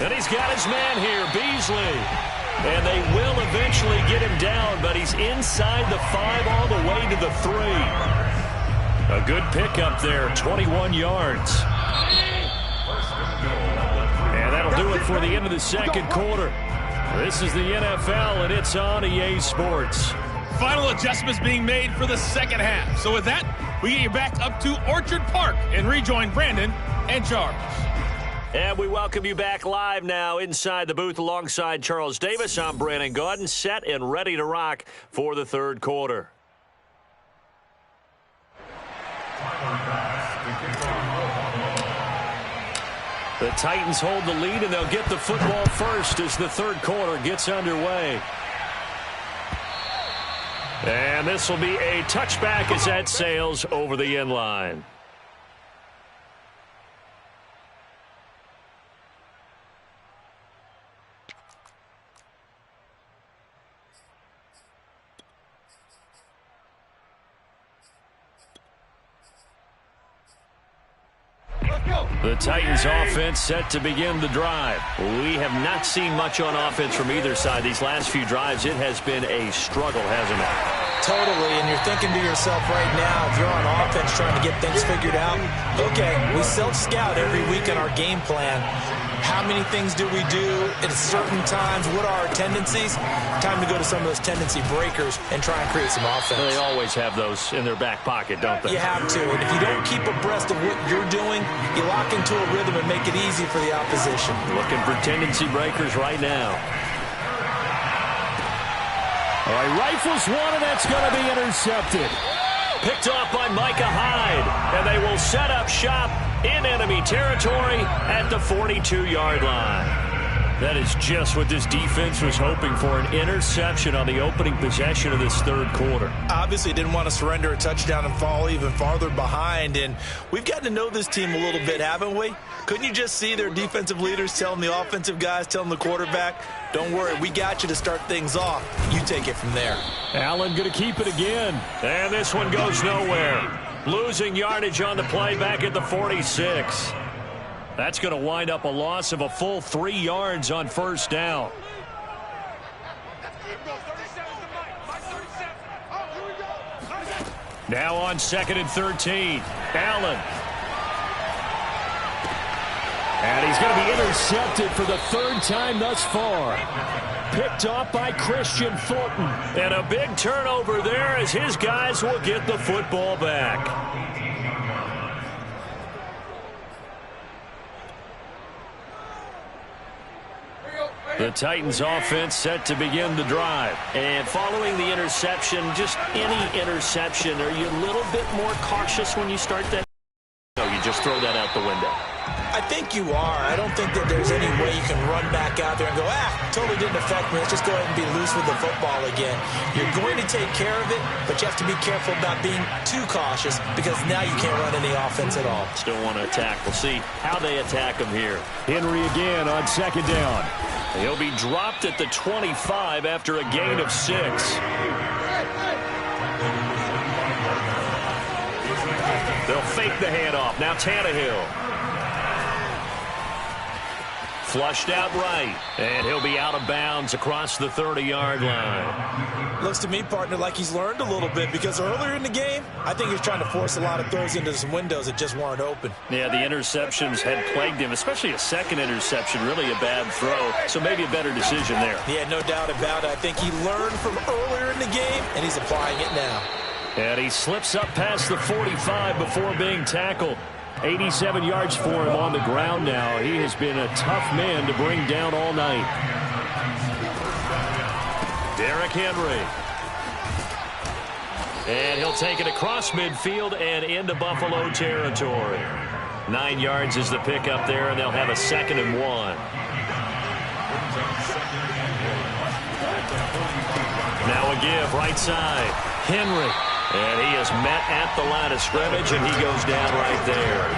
And he's got his man here, Beasley. And they will eventually get him down, but he's inside the 5 all the way to the 3. A good pickup there, 21 yards. And that'll do it for the end of the second quarter. This is the NFL, and it's on EA Sports. Final adjustments being made for the second half. So with that, we get you back up to Orchard Park and rejoin Brandon and Charles. And we welcome you back live now inside the booth alongside Charles Davis. I'm Brandon Gaudin, set and ready to rock for the third quarter. The Titans hold the lead, and they'll get the football first as the third quarter gets underway. And this will be a touchback as that sails over the end line. The Titans offense set to begin the drive. We have not seen much on offense from either side. These last few drives, it has been a struggle, hasn't it? Totally, and you're thinking to yourself right now, if you're on offense trying to get things figured out, okay, we self-scout every week in our game plan. How many things do we do at certain times? What are our tendencies? Time to go to some of those tendency breakers and try and create some offense. They always have those in their back pocket, don't they? You have to, and if you don't keep abreast of what you're doing, you lock into a rhythm and make it easy for the opposition. Looking for tendency breakers right now. All right, rifles one, and that's going to be intercepted. Picked off by Micah Hyde, and they will set up shop in enemy territory at the 42-yard line. That is just what this defense was hoping for, an interception on the opening possession of this third quarter. Obviously didn't want to surrender a touchdown and fall even farther behind, and we've gotten to know this team a little bit, haven't we? Couldn't you just see their defensive leaders telling the offensive guys, telling the quarterback, don't worry, we got you to start things off. You take it from there. Allen going to keep it again. And this one goes nowhere. Losing yardage on the play back at the 46. That's going to wind up a loss of a full 3 yards on first down. Now on 2nd and 13. Allen. And he's going to be intercepted for the 3rd time thus far. Picked off by Christian Fulton. And a big turnover there as his guys will get the football back. The Titans offense set to begin the drive. And following the interception, just any interception, are you a little bit more cautious when you start that? No, you just throw that out the window. I think you are. I don't think that there's any way you can run back out there and go, totally didn't affect me. Let's just go ahead and be loose with the football again. You're going to take care of it, but you have to be careful about being too cautious because now you can't run any offense at all. Still want to attack. We'll see how they attack him here. Henry again on 2nd down. He'll be dropped at the 25 after a gain of 6. They'll fake the handoff. Now Tannehill. Flushed out right, and he'll be out of bounds across the 30-yard line. Looks to me, partner, like he's learned a little bit because earlier in the game, I think he was trying to force a lot of throws into some windows that just weren't open. Yeah, the interceptions had plagued him, especially a second interception, really a bad throw, so maybe a better decision there. Yeah, no doubt about it. I think he learned from earlier in the game, and he's applying it now. And he slips up past the 45 before being tackled. 87 yards for him on the ground now. He has been a tough man to bring down all night. Derrick Henry. And he'll take it across midfield and into Buffalo territory. 9 yards is the pickup there, and they'll have a 2nd and 1. Now a give, right side. Henry. And he is met at the line of scrimmage, and he goes down right there.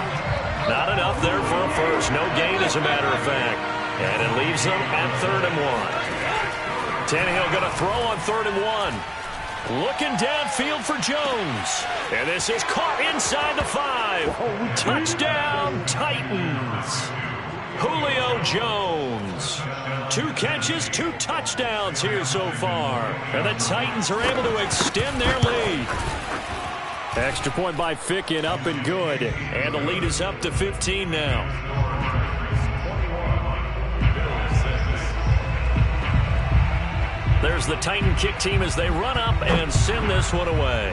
Not enough there for a first. No gain, as a matter of fact. And it leaves them at 3rd and 1. Tannehill going to throw on 3rd and 1. Looking downfield for Jones. And this is caught inside the 5. Touchdown, Titans. Julio Jones. 2 catches, 2 touchdowns here so far. And the Titans are able to extend their lead. Extra point by Ficken, up and good. And the lead is up to 15 now. There's the Titan kick team as they run up and send this one away.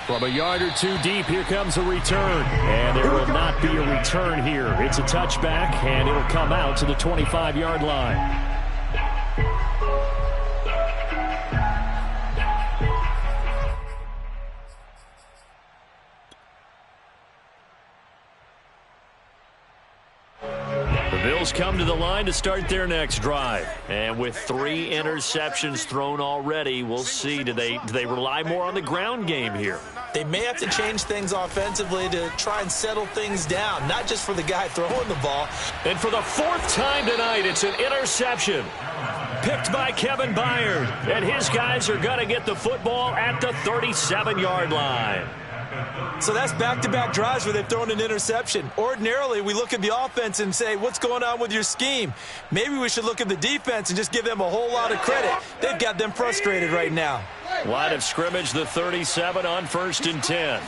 From a yard or 2 deep, here comes a return. And there will not be a return here. It's a touchback, and it'll come out to the 25-yard line. Bills come to the line to start their next drive. And with 3 interceptions thrown already, we'll see. Do they rely more on the ground game here? They may have to change things offensively to try and settle things down, not just for the guy throwing the ball. And for the 4th time tonight, it's an interception. Picked by Kevin Byard. And his guys are going to get the football at the 37-yard line. So that's back-to-back drives where they've thrown an interception. Ordinarily, we look at the offense and say, what's going on with your scheme? Maybe we should look at the defense and just give them a whole lot of credit. They've got them frustrated right now. Line of scrimmage, the 37 on 1st and 10.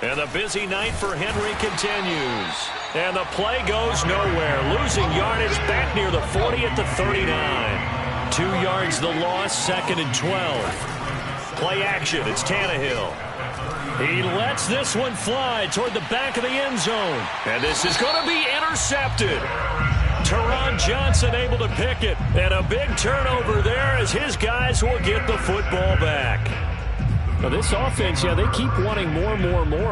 And the busy night for Henry continues. And the play goes nowhere. Losing yardage back near the 40 at the 39. 2 yards the loss, 2nd and 12. Play action, it's Tannehill. He lets this one fly toward the back of the end zone. And this is going to be intercepted. Teron Johnson able to pick it. And a big turnover there as his guys will get the football back. Now this offense, yeah, they keep wanting more,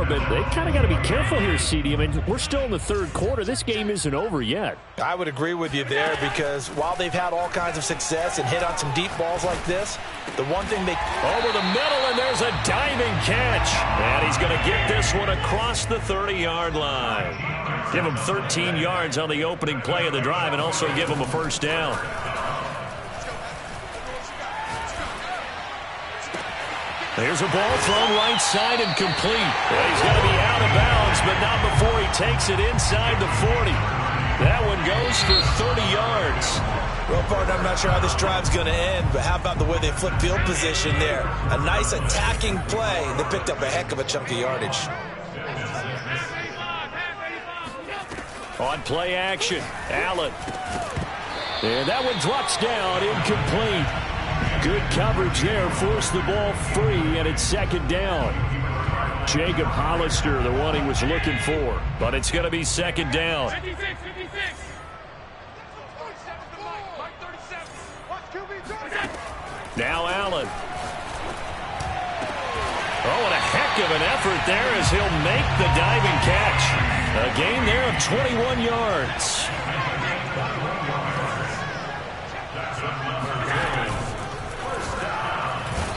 but they kind of got to be careful here, CD. I mean, we're still in the 3rd quarter. This game isn't over yet. I would agree with you there because while they've had all kinds of success and hit on some deep balls like this, the one thing they... Over the middle, and there's a diving catch. And he's going to get this one across the 30-yard line. Give him 13 yards on the opening play of the drive and also give him a first down. There's a ball thrown right side and complete. Well, he's going to be out of bounds, but not before he takes it inside the 40. That one goes for 30 yards. Well, partner, I'm not sure how this drive's going to end, but how about the way they flip field position there? A nice attacking play. They picked up a heck of a chunk of yardage. On play action, Allen. And that one drops down, incomplete. Good coverage there, forced the ball free, and it's 2nd down. Jacob Hollister, the one he was looking for, but it's going to be 2nd down. 56. Now Allen. Oh, and a heck of an effort there as he'll make the diving catch. A gain there of 21 yards.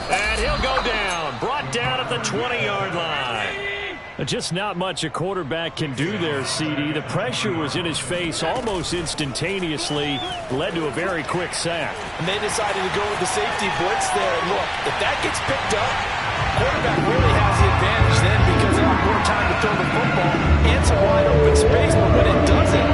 And he'll go down. Brought down at the 20-yard line. Just not much a quarterback can do there, CD. The pressure was in his face almost instantaneously, led to a very quick sack. And they decided to go with the safety blitz there. Look, if that gets picked up, quarterback really has the advantage then because they have more time to throw the football and some wide open space. But when it doesn't,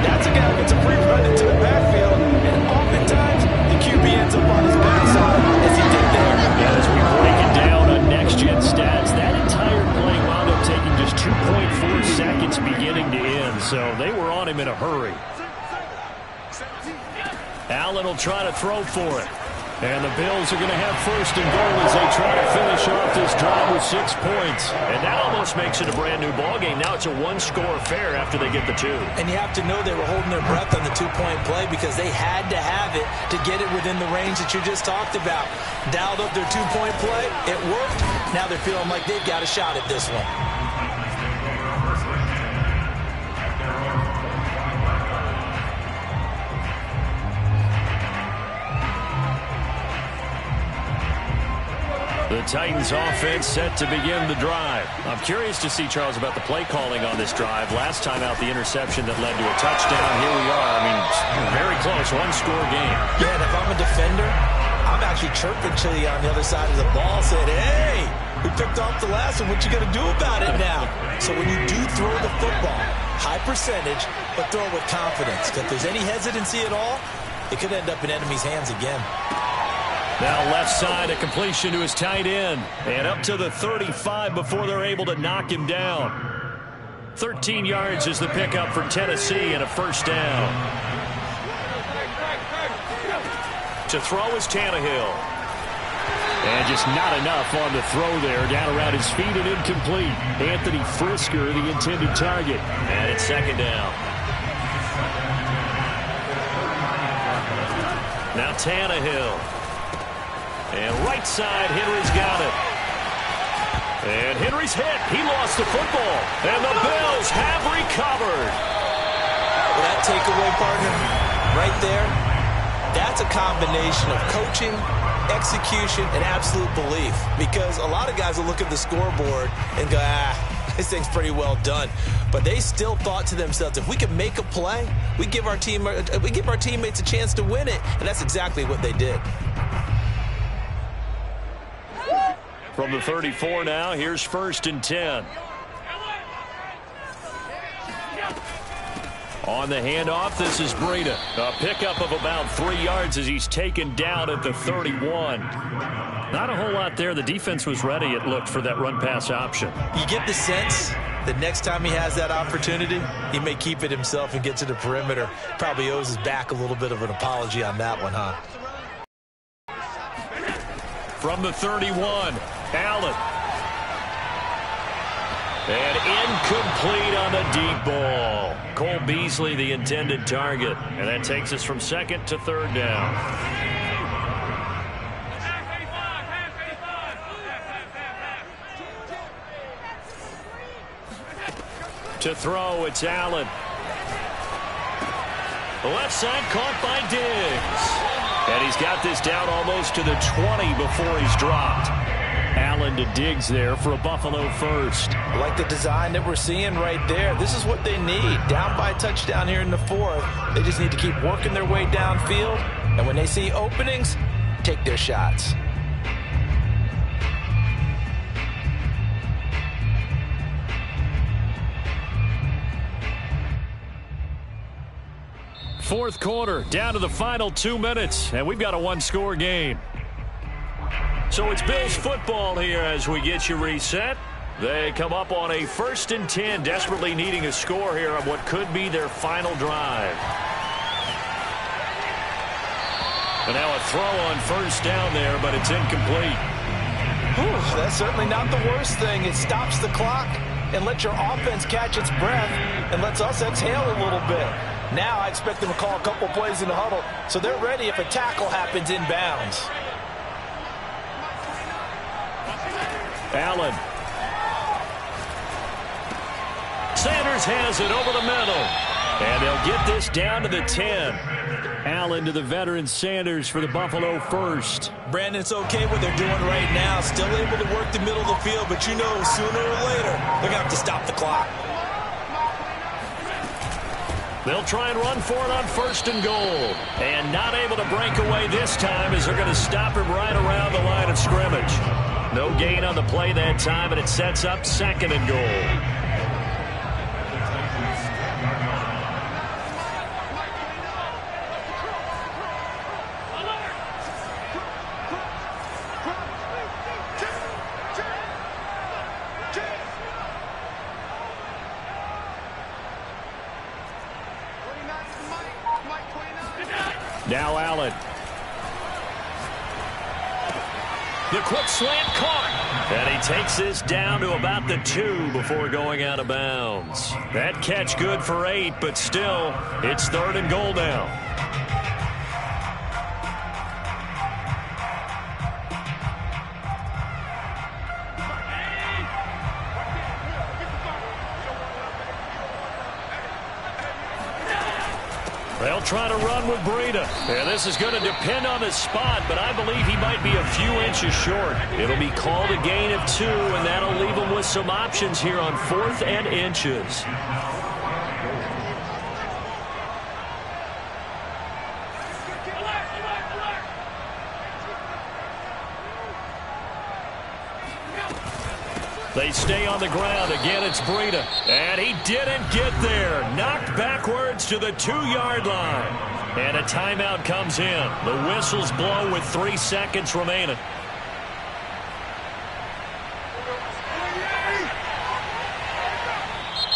that's a guy who gets a free run into the backfield. And oftentimes, the QB ends up on his backside as he did there. As we break it down on next-gen stats, that entire play wound up taking just 2.4 seconds beginning to end. So they were on him in a hurry. Allen will try to throw for it. And the Bills are going to have 1st and goal as they try to finish off this drive with 6 points. And that almost makes it a brand-new ballgame. Now it's a 1-score affair after they get the 2. And you have to know they were holding their breath on the 2-point play because they had to have it to get it within the range that you just talked about. Dialed up their 2-point play. It worked. Now they're feeling like they've got a shot at this one. The Titans offense set to begin the drive. I'm curious to see, Charles, about the play calling on this drive. Last time out, the interception that led to a touchdown. Here we are. I mean, very close, 1-score game. Yeah, and if I'm a defender, I'm actually chirping to you on the other side of the ball, saying, hey, we picked off the last one. What you going to do about it now? So when you do throw the football, high percentage, but throw it with confidence. If there's any hesitancy at all, it could end up in enemy's hands again. Now left side, a completion to his tight end. And up to the 35 before they're able to knock him down. 13 yards is the pickup for Tennessee and a 1st down. To throw is Tannehill. And just not enough on the throw there. Down around his feet and incomplete. Anthony Frisker, the intended target. And it's 2nd down. Now Tannehill. And right side, Henry's got it. And Henry's hit. He lost the football. And the Bills have recovered. Well, that takeaway, partner, right there, that's a combination of coaching, execution, and absolute belief. Because a lot of guys will look at the scoreboard and go, this thing's pretty well done. But they still thought to themselves, if we can make a play, we give our teammates a chance to win it. And that's exactly what they did. From the 34 now, here's 1st and 10. On the handoff, this is Breida. A pickup of about 3 yards as he's taken down at the 31. Not a whole lot there. The defense was ready, it looked, for that run-pass option. You get the sense that next time he has that opportunity, he may keep it himself and get to the perimeter. Probably owes his back a little bit of an apology on that one, huh? From the 31, Allen. And incomplete on the deep ball. Cole Beasley, the intended target. And that takes us from 2nd to 3rd down. To throw, it's Allen. The left side caught by Diggs. And he's got this down almost to the 20 before he's dropped. Allen to Diggs there for a Buffalo first. I like the design that we're seeing right there. This is what they need. Down by a touchdown here in the 4th. They just need to keep working their way downfield. And when they see openings, take their shots. Fourth quarter, down to the final 2 minutes, and we've got a one-score game. So it's Bills football here as we get you reset. They come up on a 1st and 10, desperately needing a score here on what could be their final drive. And now a throw on 1st down there, but it's incomplete. Whew, that's certainly not the worst thing. It stops the clock and lets your offense catch its breath and lets us exhale a little bit. Now I expect them to call a couple plays in the huddle, so they're ready if a tackle happens inbounds. Allen. Sanders has it over the middle. And they'll get this down to the 10. Allen to the veteran Sanders for the Buffalo first. Brandon, it's okay what they're doing right now. Still able to work the middle of the field, but you know sooner or later they're going to have to stop the clock. They'll try and run for it on 1st and goal. And not able to break away this time as they're going to stop him right around the line of scrimmage. No gain on the play that time, and it sets up 2nd and goal. Now Allen. The quick slant caught. And he takes this down to about the 2 before going out of bounds. That catch good for 8, but still, it's 3rd and goal now. They'll try to run with Breida. And this is going to depend on the spot, but I believe he might be a few inches short. It'll be called a gain of 2, and that'll leave him with some options here on 4th and inches. They stay on the ground. Again, it's Breida. And he didn't get there. Knocked backwards to the 2-yard line. And a timeout comes in. The whistles blow with 3 seconds remaining.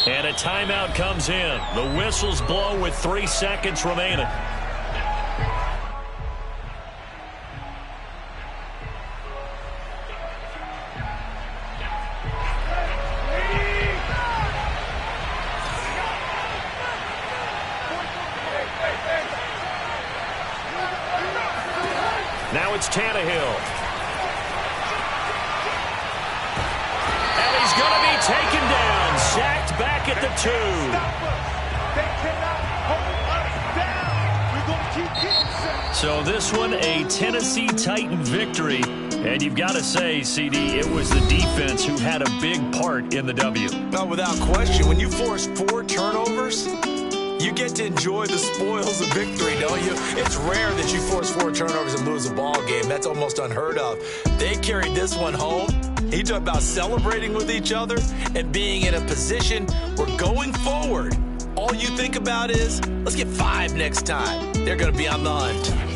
And a timeout comes in. The whistles blow with 3 seconds remaining. Now it's Tannehill. And he's going to be taken down. Sacked back at the 2. So this one, a Tennessee Titan victory. And you've got to say, CD, it was the defense who had a big part in the W. No, without question. When you force 4 turnovers, you get to enjoy the spoils of victory, don't you? It's rare that you force 4 turnovers and lose a ball game. That's almost unheard of. They carried this one home. You talk about celebrating with each other and being in a position where going forward, all you think about is, let's get 5 next time. They're going to be on the hunt.